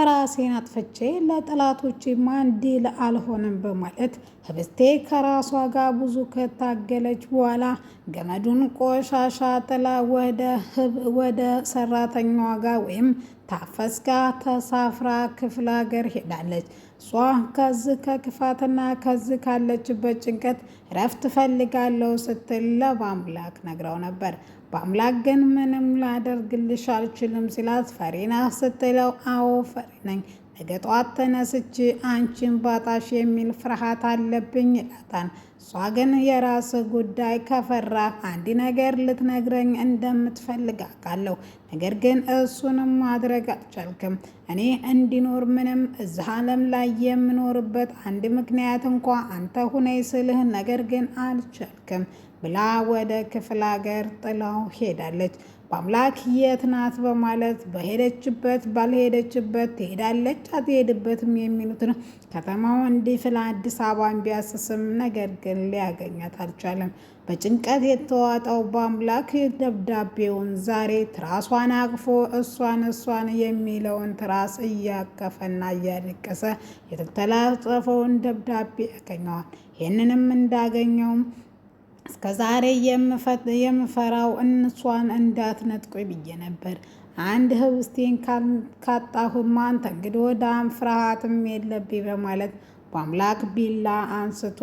ራሴን አጥፍቼ ለጠላቶቼ ድል አልሆንም በማለት ህብስቴ ከራሷ ጋር ብዙ ከታገለች በኋላ ገመዱን ቆሻሻ ጥላ ወደ ሰራተኛዋ ጋር ወይም ታፈስ ጋር ተሳፍራ ክፍለ ሀገር ሄዳለች። እሷ ከዚህ ከክፋትና ከዚህ ካለችበት ጭንቀት እረፍት ፈልጋለሁ ስትል ለበአምላክ ነግረው ነበር። በአምላክ ግን ምንም ላደርግልሽ አልችልም ሲላት ፈሪ ነህ ስትለው አዎ ፈሪ ነኝ፣ ነገ ጠዋት ተነስቼ አንቺን ባጣሽ የሚል ፍርሃት አለብኝ ይላታል። እሷ ግን የራስ ጉዳይ ከፈራ አንድ ነገር ልትነግረኝ እንደምትፈልግ አውቃለሁ፣ ነገር ግን እሱንም ማድረግ አልቻልክም። እኔ እንዲኖር ምንም እዚህ ዓለም ላይ የምኖርበት አንድ ምክንያት እንኳ አንተ ሁነኝ ስልህ ነገር ግን አልቻልክም ብላ ወደ ክፍለ ሀገር ጥላው ሄዳለች። በአምላክ የት ናት በማለት በሄደችበት ባልሄደችበት ትሄዳለች አትሄድበትም የሚሉትን ከተማው እንዲፍላ አዲስ አበባን ቢያስስም ነገር ግን ሊያገኛት አልቻለም። በጭንቀት የተዋጠው በአምላክ ደብዳቤውን ዛሬ ትራሷን አቅፎ እሷን የሚለውን ትራስ እያቀፈና እያለቀሰ የተተላለፈውን ደብዳቤ ያገኘዋል። ይህንንም እንዳገኘውም እስከ ዛሬ የምፈራው እሷን እንዳትነጥቁኝ ብዬ ነበር። አንድ ህብስቴን ካጣሁማ አንተ እንግዲህ ወዳም ፍርሃትም የለብኝ በማለት በአምላክ ቢላ አንስቶ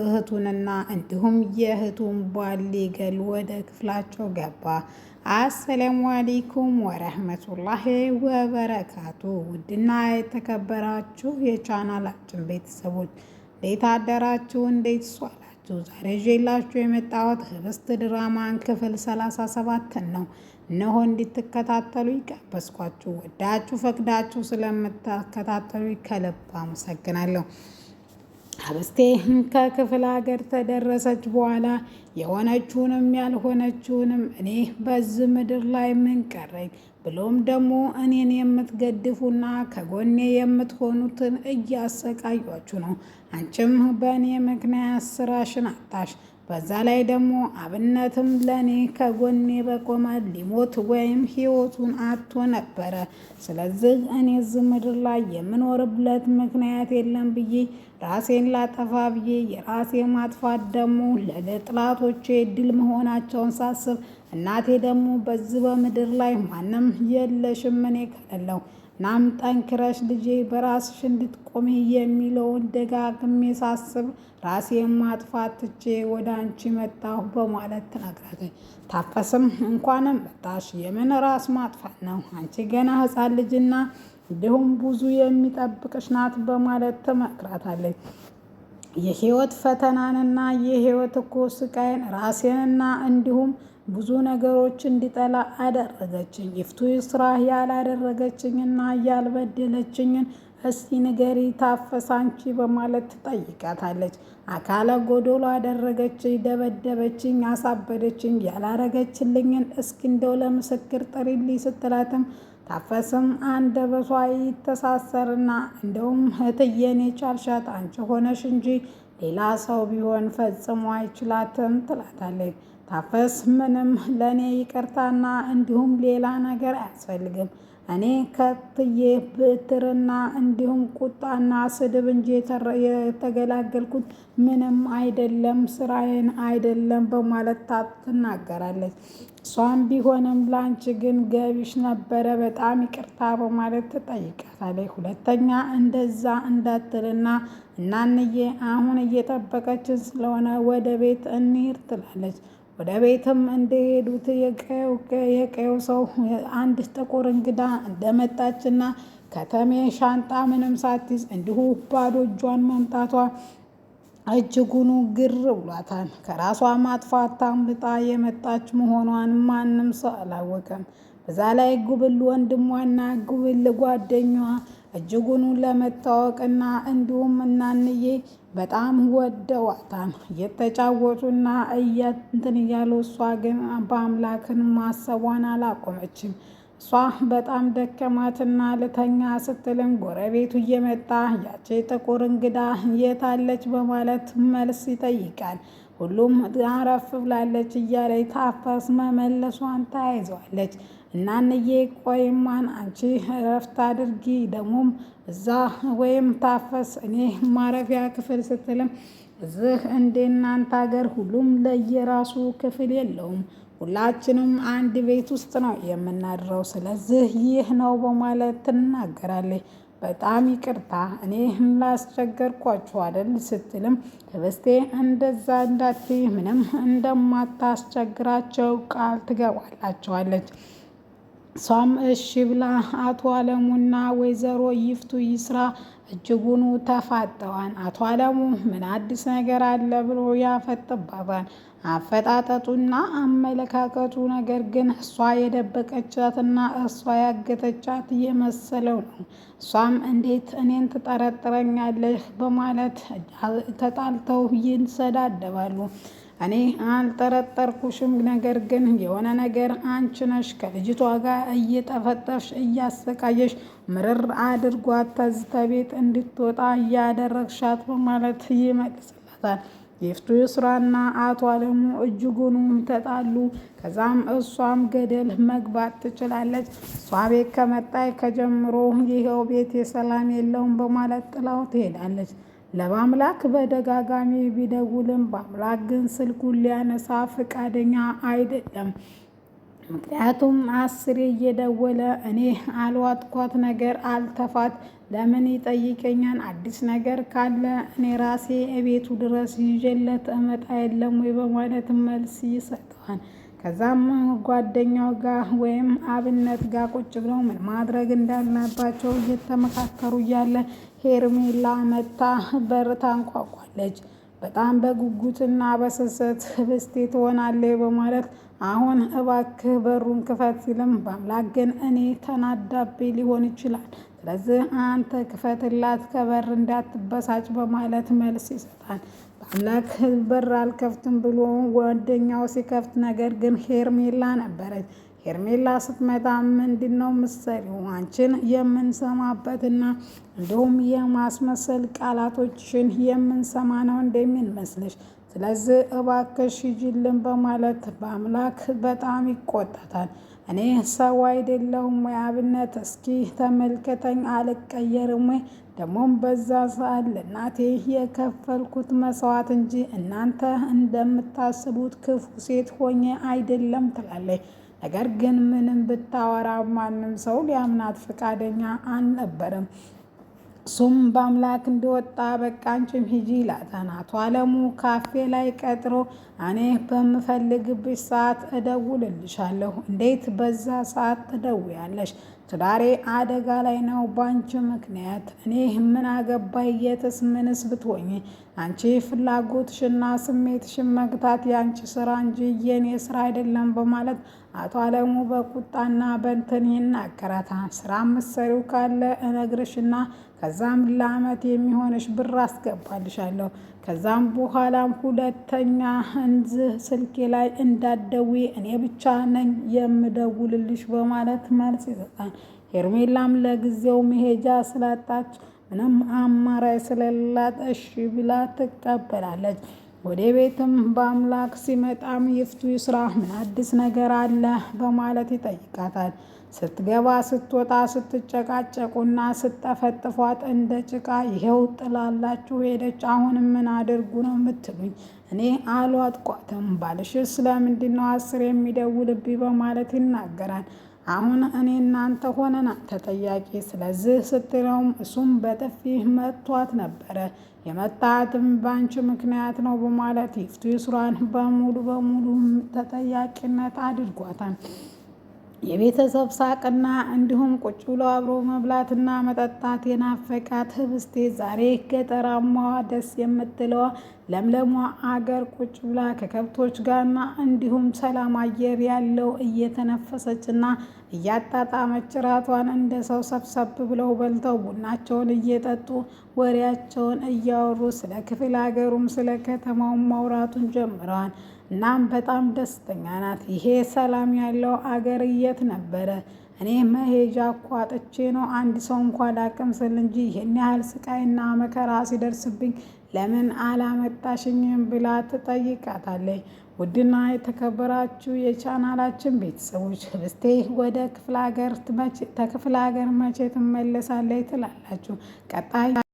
እህቱንና እንዲሁም የእህቱን ባል ሊገል ወደ ክፍላቸው ገባ። አሰላሙ አለይኩም ወረህመቱላሂ ወበረካቱ። ውድና የተከበራችሁ የቻናላችን ቤተሰቦች እንዴት አደራችሁ? እንዴት ሷላችሁ? ዛሬ ይዤላችሁ የመጣሁት ህብስት ድራማን ክፍል 37 ነው። እነሆ እንድትከታተሉ ጋበዝኳችሁ። ወዳችሁ ፈቅዳችሁ ስለምትከታተሉ ከልብ አመሰግናለሁ። ህብስቴ ከክፍለ ሀገር ተደረሰች በኋላ የሆነችውንም ያልሆነችውንም እኔ በዚህ ምድር ላይ ምን ቀረኝ ብሎም ደግሞ እኔን የምትገድፉና ከጎኔ የምትሆኑትን እያሰቃያችሁ ነው። አንቺም በእኔ ምክንያት ስራሽን አጣሽ። በዛ ላይ ደግሞ አብነትም ለእኔ ከጎኔ በቆመ ሊሞት ወይም ህይወቱን አጥቶ ነበረ። ስለዚህ እኔ እዚህ ምድር ላይ የምኖርበት ምክንያት የለም ብዬ ራሴን ላጠፋ ብዬ የራሴ ማጥፋት ደግሞ ለጥላቶቼ ድል መሆናቸውን ሳስብ እናቴ ደግሞ በዚህ በምድር ላይ ማንም የለሽም እኔ ከሌለው እናም ጠንክረሽ ልጄ በራስሽ እንድትቆሚ የሚለውን ደጋግሜ ሳስብ ራሴን ማጥፋት ትቼ ወደ አንቺ መጣሁ በማለት ትነግራለች። ታፈስም እንኳንም መጣሽ፣ የምን ራስ ማጥፋት ነው? አንቺ ገና ህፃን ልጅና እንዲሁም ብዙ የሚጠብቅሽ ናት በማለት ትመክራታለች። የህይወት ፈተናንና የህይወት እኮ ስቃይን ራሴንና እንዲሁም ብዙ ነገሮች እንዲጠላ አደረገችኝ። ይፍቱ ስራ ያላደረገችኝና ያልበደለችኝን እስቲ ንገሪ ታፈስ አንቺ በማለት ትጠይቃታለች። አካለ ጎዶሎ አደረገችኝ፣ ደበደበችኝ፣ አሳበደችኝ፣ ያላረገችልኝን እስኪ እንደው ለምስክር ጥሪልኝ ስትላትም ታፈስም አንደበቷ ይተሳሰርና እንደውም እህትዬን የቻልሻት አንቺ ሆነሽ እንጂ ሌላ ሰው ቢሆን ፈጽሞ አይችላትም ትላታለች። ታፈስ ምንም ለእኔ ይቅርታና እንዲሁም ሌላ ነገር አያስፈልግም፣ እኔ ከትዬ ብትርና እንዲሁም ቁጣና ስድብ እንጂ የተገላገልኩት ምንም አይደለም፣ ስራዬን አይደለም በማለት ትናገራለች። እሷም ቢሆንም ላንቺ ግን ገቢሽ ነበረ፣ በጣም ይቅርታ በማለት ትጠይቃታለች። ሁለተኛ እንደዛ እንዳትልና እናንዬ አሁን እየጠበቀችን ስለሆነ ወደ ቤት እንሂድ ትላለች። ወደ ቤትም እንደሄዱት የቀየው ሰው አንድ ጥቁር እንግዳ እንደመጣችና ከተሜ ሻንጣ ምንም ሳትይዝ እንዲሁ ባዶ እጇን መምጣቷ እጅጉኑ ግር ብሏታል። ከራሷ ማጥፋት ታምልጣ የመጣች መሆኗን ማንም ሰው አላወቀም። በዛ ላይ ጉብል ወንድሟና ጉብል ጓደኛዋ እጅጉኑ ለመታወቅና እንዲሁም እናንዬ በጣም ወደዋታል። እየተጫወቱና እንትን እያሉ እሷ ግን በአምላክን ማሰቧን አላቆመችም። እሷ በጣም ደከማትና ልተኛ ስትልም ጎረቤቱ እየመጣ ያቺ ጥቁር እንግዳ የታለች በማለት መልስ ይጠይቃል። ሁሉም አረፍ ብላለች እያለች ታፈስ መመለሷን ተያይዘዋለች። እናንዬ ቆይማን አንቺ እረፍት አድርጊ ደግሞም እዛ ወይም ታፈስ እኔ ማረፊያ ክፍል ስትልም እዚህ እንደ እናንተ ሀገር ሁሉም ለየራሱ ክፍል የለውም። ሁላችንም አንድ ቤት ውስጥ ነው የምናድረው። ስለዚህ ይህ ነው በማለት ትናገራለች። በጣም ይቅርታ እኔ ላስቸገርኳችሁ አይደል ስትልም ህብስቴ እንደዛ እንዳትይ ምንም እንደማታስቸግራቸው ቃል ትገባላቸዋለች። እሷም እሺ ብላ አቶ አለሙና ወይዘሮ ይፍቱ ይስራ እጅጉኑ ተፋጠዋን። አቶ አለሙ ምን አዲስ ነገር አለ ብሎ ያፈጥባታል። አፈጣጠጡና አመለካከቱ ነገር ግን እሷ የደበቀቻትና እሷ ያገተቻት የመሰለው ነው። እሷም እንዴት እኔን ትጠረጥረኛለህ በማለት ተጣልተው ይሰዳደባሉ። እኔ አልጠረጠርኩሽም፣ ነገር ግን የሆነ ነገር አንቺ ነሽ ከልጅቷ ጋር እየጠፈጠፍሽ እያሰቃየሽ ምርር አድርጓት ተዝተ ቤት እንድትወጣ እያደረግሻት በማለት ይመልስላታል። ይፍቱ ይስራና አቶ አለሙ እጅጉኑ ተጣሉ። ከዛም እሷም ገደል መግባት ትችላለች። እሷ ቤት ከመጣይ ከጀምሮ ይኸው ቤት የሰላም የለውም በማለት ጥላው ትሄዳለች። ለማምላክ በደጋጋሚ ቢደውልም በአምላክ ግን ስልኩን ሊያነሳ ፈቃደኛ አይደለም። ምክንያቱም 10 እየደወለ እኔ አልዋጥኳት ነገር አልተፋት ለምን ይጠይቀኛል? አዲስ ነገር ካለ እኔ ራሴ እቤቱ ድረስ ይዤለት እመጣ የለም ወይ በማለት መልስ ይሰጠዋል። ከዛም ጓደኛው ጋር ወይም አብነት ጋር ቁጭ ብለው ምን ማድረግ እንዳለባቸው እየተመካከሩ እያለ ሄርሜላ መታ በር ታንኳኳለች። በጣም በጉጉትና በስስት ህብስቴ ትሆናለች በማለት አሁን እባክህ በሩን ክፈት ሲልም በአምላክ ግን እኔ ተናዳቤ ሊሆን ይችላል፣ ስለዚህ አንተ ክፈትላት ከበር እንዳትበሳጭ በማለት መልስ ይሰጣል። በአምላክ በር አልከፍትም ብሎ ጓደኛው ሲከፍት ነገር ግን ሄርሜላ ነበረች። ሄርሜላ ስትመጣ ምንድን ነው ምሰሪው? አንቺን የምንሰማበትና እንዲሁም የማስመሰል ቃላቶችሽን የምንሰማ ነው እንደሚመስልሽ፣ ስለዚህ እባክሽ ሂጂልን በማለት በአምላክ በጣም ይቆጣታል። እኔ ሰው አይደለሁም ወይ አብነት? እስኪ ተመልከተኝ፣ አልቀየርም ወይ? ደግሞም በዛ ሰዓት ለእናቴ የከፈልኩት መስዋዕት እንጂ እናንተ እንደምታስቡት ክፉ ሴት ሆኜ አይደለም ትላለች። ነገር ግን ምንም ብታወራ ማንም ሰው ሊያምናት ፈቃደኛ አልነበረም። እሱም በአምላክ እንደወጣ በቃ አንቺም ሂጂ ይላታል። አቶ አለሙ ካፌ ላይ ቀጥሮ እኔ በምፈልግብሽ ሰዓት እደውልልሻለሁ። እንዴት በዛ ሰዓት ትደውያለሽ? ትዳሬ አደጋ ላይ ነው ባንቺ ምክንያት። እኔ ምን አገባኝ? የትስ ምንስ ብትሆኝ አንቺ ፍላጎትሽና ስሜትሽን መግታት ያንቺ ስራ እንጂ የኔ ስራ አይደለም በማለት አቶ አለሙ በቁጣና በንትን ይናገራታል። ስራ ምሰሪው ካለ እነግርሽና ከዛም ለአመት የሚሆንሽ ብር አስገባልሻለሁ። ከዛም በኋላም ሁለተኛ እንዝህ ስልኬ ላይ እንዳትደዊ እኔ ብቻ ነኝ የምደውልልሽ በማለት መልስ ይሰጣል። ሄርሜላም ለጊዜው መሄጃ ስላጣች ምንም አማራጭ ስለሌላት እሺ ብላ ትቀበላለች። ወደ ቤትም በአምላክ ሲመጣም ይፍቱ ይስራ ምን አዲስ ነገር አለ በማለት ይጠይቃታል። ስትገባ ስትወጣ ስትጨቃጨቁና ስትጠፈጥፏት እንደ ጭቃ ይሄው ጥላላችሁ ሄደች። አሁንም ምን አድርጉ ነው የምትሉኝ? እኔ አልዋጥኳትም። ባልሽስ ስለምንድን ነው 10 የሚደውልብኝ በማለት ይናገራል። አሁን እኔ እናንተ ሆነን ተጠያቂ ስለዚህ ስትለውም እሱም በጥፊ መቷት ነበረ። የመታትም ባንቺ ምክንያት ነው በማለት ይፍቱ ይስራን በሙሉ ተጠያቂነት አድርጓታል። የቤተሰብ ሳቅና እንዲሁም ቁጭ ብሎ አብሮ መብላትና መጠጣት የናፈቃት ህብስቴ ዛሬ ገጠራማዋ ደስ የምትለዋ ለምለሟ አገር ቁጭ ብላ ከከብቶች ጋርና እንዲሁም ሰላም አየር ያለው እየተነፈሰችና እያጣጣመች ራቷን እንደ ሰው ሰብሰብ ብለው በልተው ቡናቸውን እየጠጡ ወሬያቸውን እያወሩ ስለ ክፍለ ሀገሩም ስለ ከተማውም ማውራቱን ጀምረዋል። እናም በጣም ደስተኛ ናት። ይሄ ሰላም ያለው አገር የት ነበረ? እኔ መሄጃ እኮ አጥቼ ነው አንድ ሰው እንኳን ላቅም ስል እንጂ ይህን ያህል ስቃይና መከራ ሲደርስብኝ ለምን አላመጣሽኝም ብላ ትጠይቃታለች። ውድና የተከበራችሁ የቻናላችን ቤተሰቦች ህብስቴ ወደ ክፍለ ሀገር መቼ ትመለሳለች ትላላችሁ? ቀጣይ